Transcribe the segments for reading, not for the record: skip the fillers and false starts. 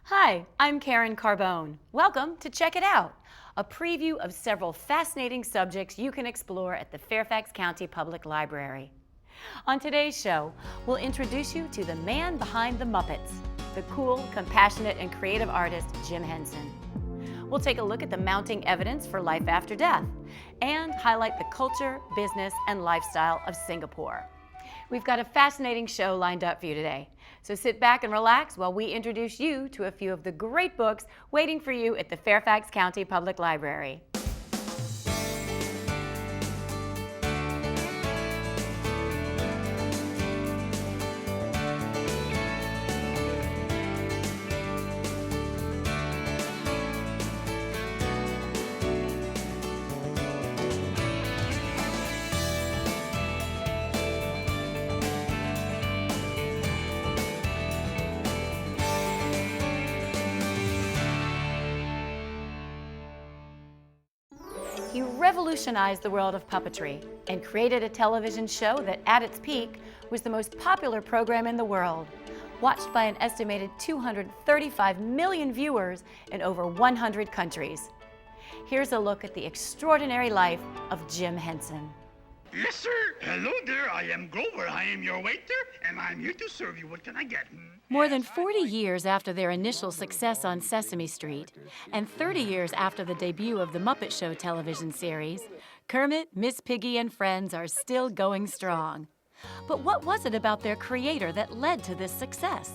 Hi, I'm Karen Carbone. Welcome to Check It Out, a preview of several fascinating subjects you can explore at the Fairfax County Public Library. On today's show, we'll introduce you to the man behind the Muppets, the cool, compassionate, and creative artist Jim Henson. We'll take a look at the mounting evidence for life after death and highlight the culture, business, and lifestyle of Singapore. We've got a fascinating show lined up for you today. So sit back and relax while we introduce you to a few of the great books waiting for you at the Fairfax County Public Library. He revolutionized the world of puppetry and created a television show that, at its peak, was the most popular program in the world, watched by an estimated 235 million viewers in over 100 countries. Here's a look at the extraordinary life of Jim Henson. Yes, sir. Hello there. I am Grover. I am your waiter, and I'm here to serve you. What can I get? More than 40 years after their initial success on Sesame Street, and 30 years after the debut of the Muppet Show television series, Kermit, Miss Piggy, and friends are still going strong. But what was it about their creator that led to this success?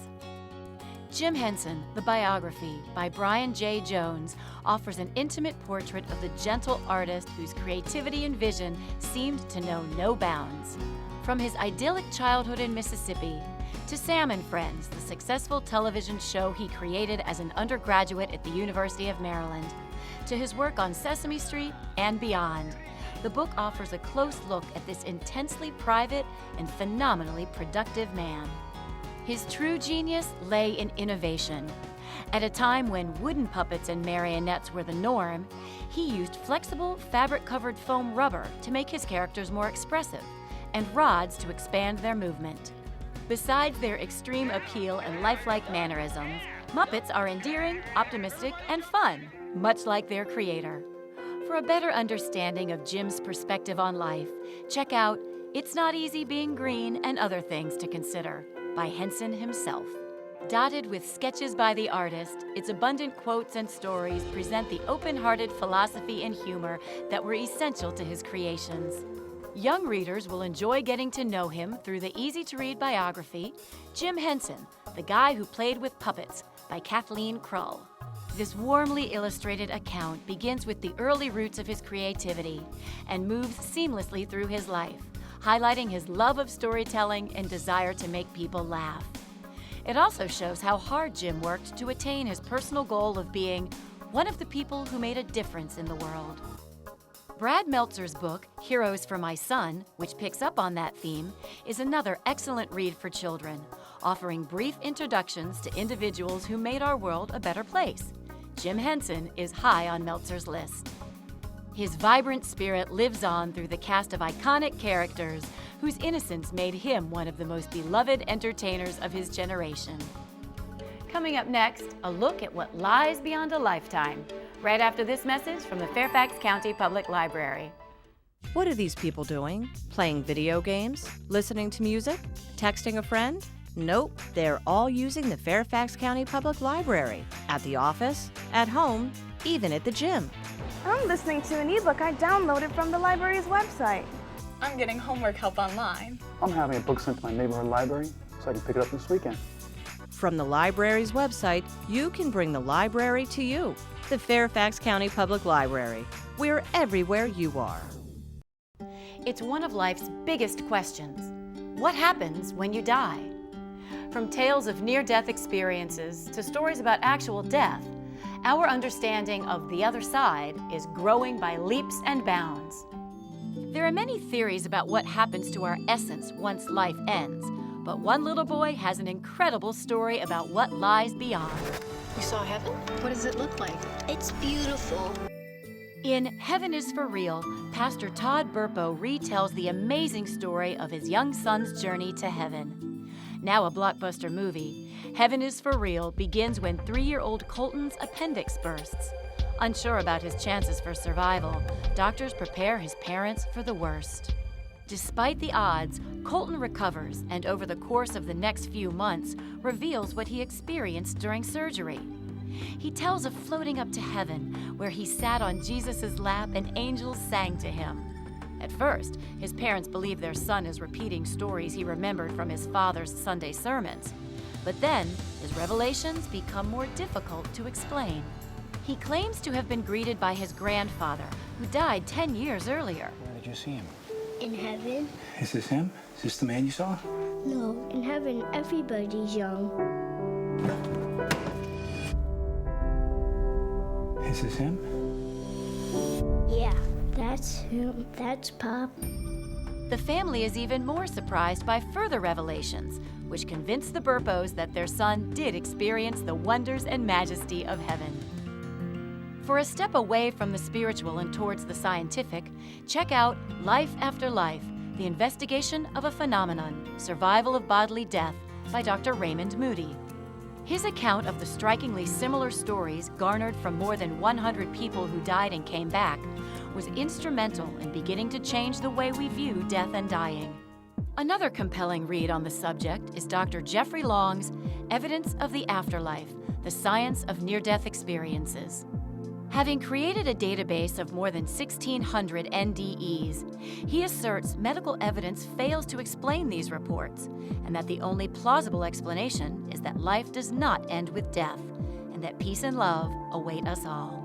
Jim Henson, the biography by Brian J. Jones, offers an intimate portrait of the gentle artist whose creativity and vision seemed to know no bounds. From his idyllic childhood in Mississippi to Sam and Friends, the successful television show he created as an undergraduate at the University of Maryland, to his work on Sesame Street and beyond, the book offers a close look at this intensely private and phenomenally productive man. His true genius lay in innovation. At a time when wooden puppets and marionettes were the norm, he used flexible, fabric-covered foam rubber to make his characters more expressive, and rods to expand their movement. Besides their extreme appeal and lifelike mannerisms, Muppets are endearing, optimistic, and fun, much like their creator. For a better understanding of Jim's perspective on life, check out It's Not Easy Being Green and Other Things to Consider by Henson himself. Dotted with sketches by the artist, its abundant quotes and stories present the open-hearted philosophy and humor that were essential to his creations. Young readers will enjoy getting to know him through the easy-to-read biography, Jim Henson, The Guy Who Played with Puppets, by Kathleen Krull. This warmly illustrated account begins with the early roots of his creativity and moves seamlessly through his life, highlighting his love of storytelling and desire to make people laugh. It also shows how hard Jim worked to attain his personal goal of being one of the people who made a difference in the world. Brad Meltzer's book, Heroes for My Son, which picks up on that theme, is another excellent read for children, offering brief introductions to individuals who made our world a better place. Jim Henson is high on Meltzer's list. His vibrant spirit lives on through the cast of iconic characters whose innocence made him one of the most beloved entertainers of his generation. Coming up next, a look at what lies beyond a lifetime, right after this message from the Fairfax County Public Library. What are these people doing? Playing video games? Listening to music? Texting a friend? Nope, they're all using the Fairfax County Public Library. At the office, at home, even at the gym. I'm listening to an ebook I downloaded from the library's website. I'm getting homework help online. I'm having a book sent to my neighborhood library so I can pick it up this weekend. From the library's website, you can bring the library to you. The Fairfax County Public Library. We're everywhere you are. It's one of life's biggest questions. What happens when you die? From tales of near-death experiences to stories about actual death, our understanding of the other side is growing by leaps and bounds. There are many theories about what happens to our essence once life ends, but one little boy has an incredible story about what lies beyond. You saw heaven? What does it look like? It's beautiful. In Heaven is for Real, Pastor Todd Burpo retells the amazing story of his young son's journey to heaven. Now a blockbuster movie, Heaven is for Real begins when 3-year-old Colton's appendix bursts. Unsure about his chances for survival, doctors prepare his parents for the worst. Despite the odds, Colton recovers and over the course of the next few months reveals what he experienced during surgery. He tells of floating up to heaven, where he sat on Jesus' lap and angels sang to him. At first, his parents believe their son is repeating stories he remembered from his father's Sunday sermons. But then, his revelations become more difficult to explain. He claims to have been greeted by his grandfather, who died 10 years earlier. Where did you see him? In heaven? Is this him? Is this the man you saw? No, in heaven everybody's young. Is this him? Yeah, that's him. That's Pop. The family is even more surprised by further revelations, which convince the Burpos that their son did experience the wonders and majesty of heaven. For a step away from the spiritual and towards the scientific, check out Life After Life, the investigation of a phenomenon, survival of bodily death, by Dr. Raymond Moody. His account of the strikingly similar stories garnered from more than 100 people who died and came back was instrumental in beginning to change the way we view death and dying. Another compelling read on the subject is Dr. Jeffrey Long's Evidence of the Afterlife, the Science of Near-Death Experiences. Having created a database of more than 1,600 NDEs, he asserts medical evidence fails to explain these reports, and that the only plausible explanation is that life does not end with death, and that peace and love await us all.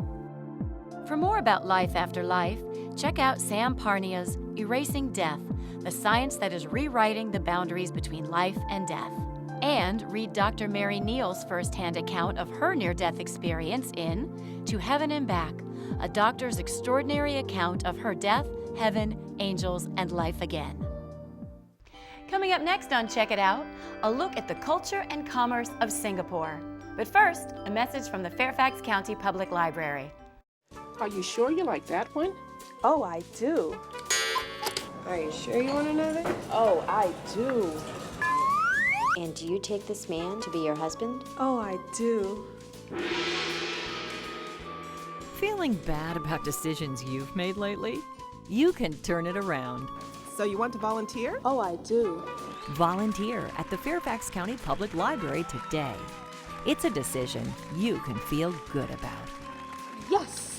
For more about Life After Life, check out Sam Parnia's Erasing Death, the science that is rewriting the boundaries between life and death. And read Dr. Mary Neal's first-hand account of her near-death experience in To Heaven and Back, a doctor's extraordinary account of her death, heaven, angels, and life again. Coming up next on Check It Out, a look at the culture and commerce of Singapore. But first, a message from the Fairfax County Public Library. Are you sure you like that one? Oh, I do. Are you sure you want to know that? Oh, I do. And do you take this man to be your husband? Oh, I do. Feeling bad about decisions you've made lately? You can turn it around. So you want to volunteer? Oh, I do. Volunteer at the Fairfax County Public Library today. It's a decision you can feel good about. Yes!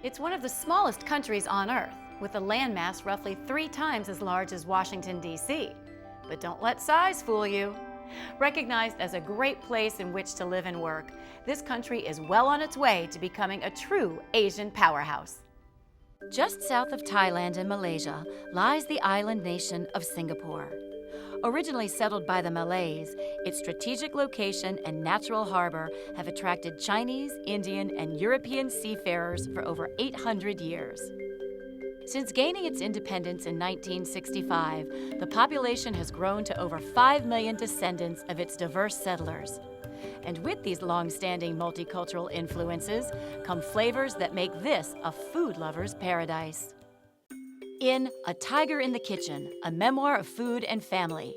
It's one of the smallest countries on Earth, with a landmass roughly 3 times as large as Washington, D.C. But don't let size fool you. Recognized as a great place in which to live and work, this country is well on its way to becoming a true Asian powerhouse. Just south of Thailand and Malaysia lies the island nation of Singapore. Originally settled by the Malays, its strategic location and natural harbor have attracted Chinese, Indian, and European seafarers for over 800 years. Since gaining its independence in 1965, the population has grown to over 5 million descendants of its diverse settlers. And with these long-standing multicultural influences come flavors that make this a food lover's paradise. In A Tiger in the Kitchen, a memoir of food and family,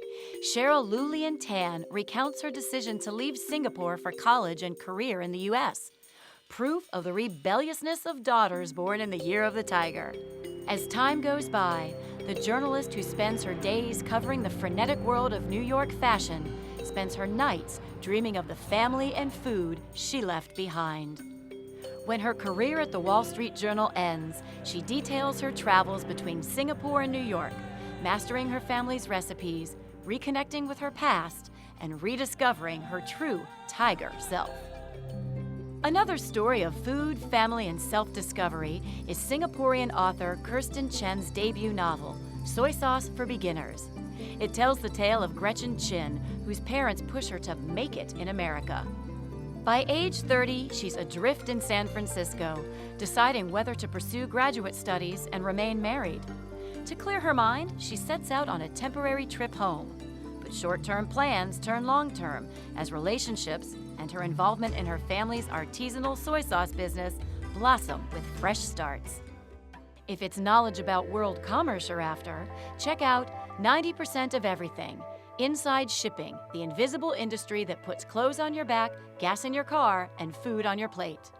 Cheryl Lulian Tan recounts her decision to leave Singapore for college and career in the U.S., proof of the rebelliousness of daughters born in the year of the tiger. As time goes by, the journalist who spends her days covering the frenetic world of New York fashion spends her nights dreaming of the family and food she left behind. When her career at the Wall Street Journal ends, she details her travels between Singapore and New York, mastering her family's recipes, reconnecting with her past, and rediscovering her true tiger self. Another story of food, family, and self-discovery is Singaporean author Kirsten Chen's debut novel, Soy Sauce for Beginners. It tells the tale of Gretchen Chin, whose parents push her to make it in America. By age 30, she's adrift in San Francisco, deciding whether to pursue graduate studies and remain married. To clear her mind, she sets out on a temporary trip home. But short-term plans turn long-term as relationships and her involvement in her family's artisanal soy sauce business blossom with fresh starts. If it's knowledge about world commerce you're after, check out 90% of Everything, Inside Shipping, the invisible industry that puts clothes on your back, gas in your car, and food on your plate.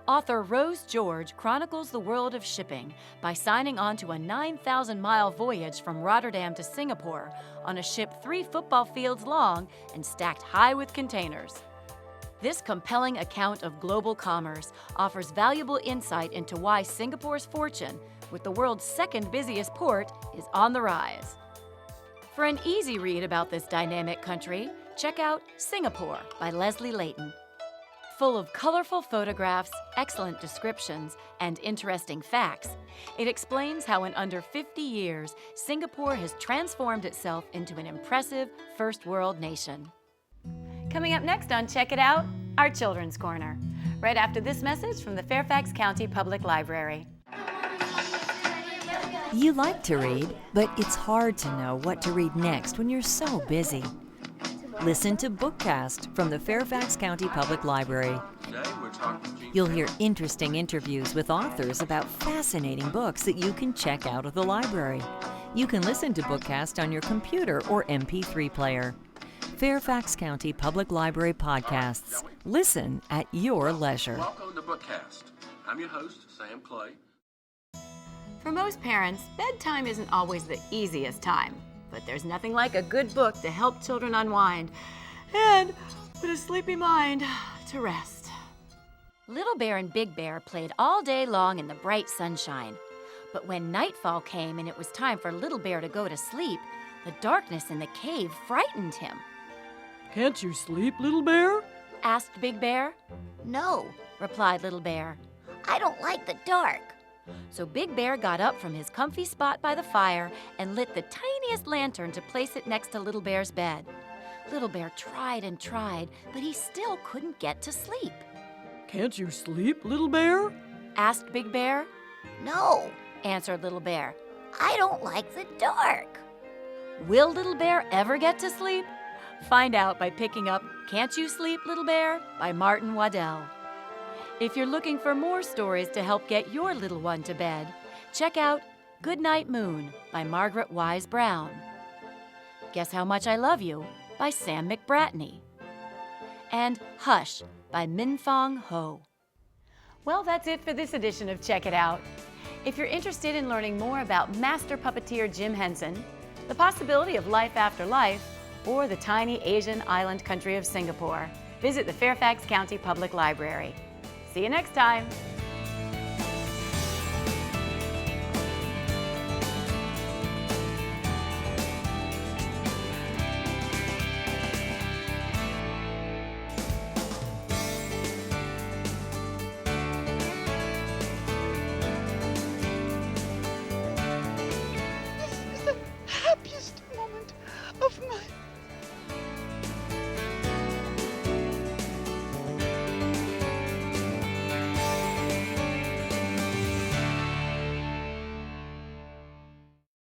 Author Rose George chronicles the world of shipping by signing on to a 9,000-mile voyage from Rotterdam to Singapore on a ship 3 football fields long and stacked high with containers. This compelling account of global commerce offers valuable insight into why Singapore's fortune, with the world's second busiest port, is on the rise. For an easy read about this dynamic country, check out Singapore by Leslie Layton. Full of colorful photographs, excellent descriptions, and interesting facts, it explains how in under 50 years, Singapore has transformed itself into an impressive first world nation. Coming up next on Check It Out, our Children's Corner, right after this message from the Fairfax County Public Library. You like to read, but it's hard to know what to read next when you're so busy. Listen to Bookcast from the Fairfax County Public Library. You'll hear interesting interviews with authors about fascinating books that you can check out of the library. You can listen to Bookcast on your computer or MP3 player. Fairfax County Public Library podcasts. Listen at your leisure. Welcome to Bookcast. I'm your host, Sam Clay. For most parents, bedtime isn't always the easiest time, but there's nothing like a good book to help children unwind and put a sleepy mind to rest. Little Bear and Big Bear played all day long in the bright sunshine. But when nightfall came and it was time for Little Bear to go to sleep, the darkness in the cave frightened him. "Can't you sleep, Little Bear?" asked Big Bear. "No," replied Little Bear. "I don't like the dark." So Big Bear got up from his comfy spot by the fire and lit the tiniest lantern to place it next to Little Bear's bed. Little Bear tried and tried, but he still couldn't get to sleep. "Can't you sleep, Little Bear?" asked Big Bear. "No," answered Little Bear. "I don't like the dark." Will Little Bear ever get to sleep? Find out by picking up Can't You Sleep, Little Bear by Martin Waddell. If you're looking for more stories to help get your little one to bed, check out Goodnight Moon by Margaret Wise Brown. Guess How Much I Love You by Sam McBratney. And Hush by Min Fong Ho. Well, that's it for this edition of Check It Out. If you're interested in learning more about master puppeteer Jim Henson, the possibility of life after life, or the tiny Asian island country of Singapore, visit the Fairfax County Public Library. See you next time.